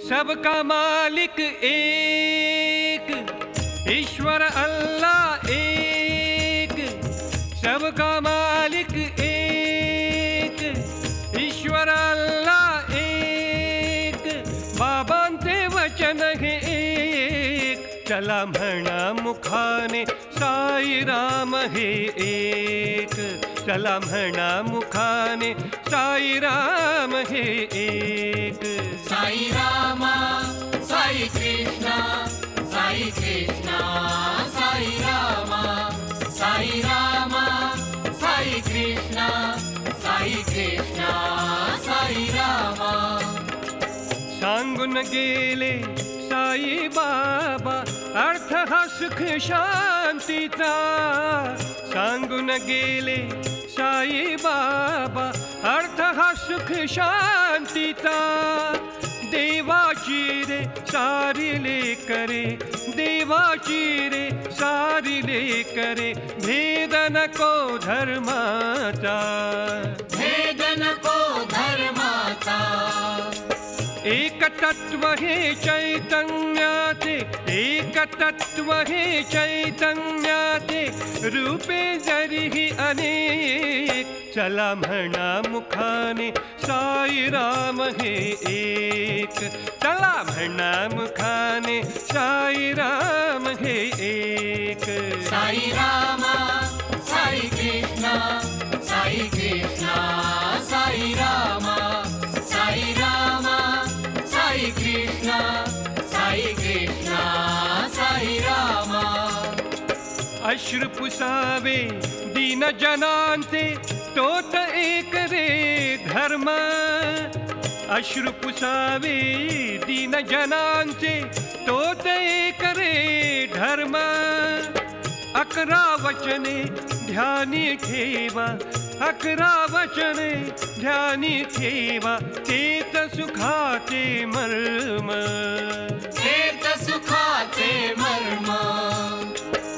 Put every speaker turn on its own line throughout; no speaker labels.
सबका मालिक एक, ईश्वर अल्लाह एक। सबका मालिक एक, ईश्वर अल्लाह एक। बाबांचे वचन हे एक, चला म्हणा मुखाने साईराम हे एक। चला म्हणा मुखाने साईराम हे एक।
साई रामा साई कृष्णा, साई कृष्णा साई रामा, साई रामा साई कृष्णा, साई कृष्णा साई रामा।
सांगून गेले साई बाबा अर्थ हा सुख शांतीचा। सांगून गेले साई बाबा अर्थ हा सुख शांतीचा। देवाची रे सारिले करे, देवाची रे सारिले करे। भेद नको धर्माचा,
भेद नको धर्माचा।
एक तत्व हे चैतन्याचे, एक तत्व हे चैतन्याचे। रूपे जरीही अनेक, चला म्हणा मुखाने साईराम हे एक। चला म्हणा मुखाने साईराम हे एक।
साई रामा साई कृष्णा, साई कृष्णा साई रामा, साई रामा साई कृष्णा, साई कृष्णा साई रामा।
अश्रु पुसावे दीन जनांचे, तोच एक रे धर्म। अश्रु पुसावे दीन जनांचे, तोच एक रे धर्म। 11 वचने ध्यानी ठेवा, 11 वचने ध्यानी ठेवा। तेच सुखाचे मर्म,
तेच सुखाचे मर्म।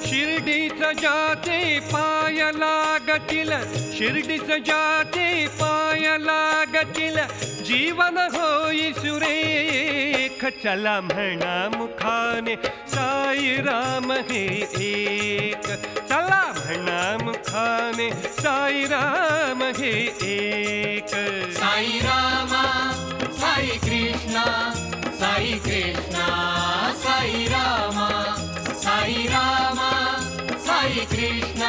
शिर्डीच जाते पाय लागतील, शिर्डीच जाते पाय लागतील। जीवन होई सुरेख, चला म्हणा मुखाने साईराम हे एक। चला म्हणा मुखाने साईराम हे एक।
साई रामा साई कृष्णा, साई कृष्णा साई रामा, साई रामा साई कृष्णा।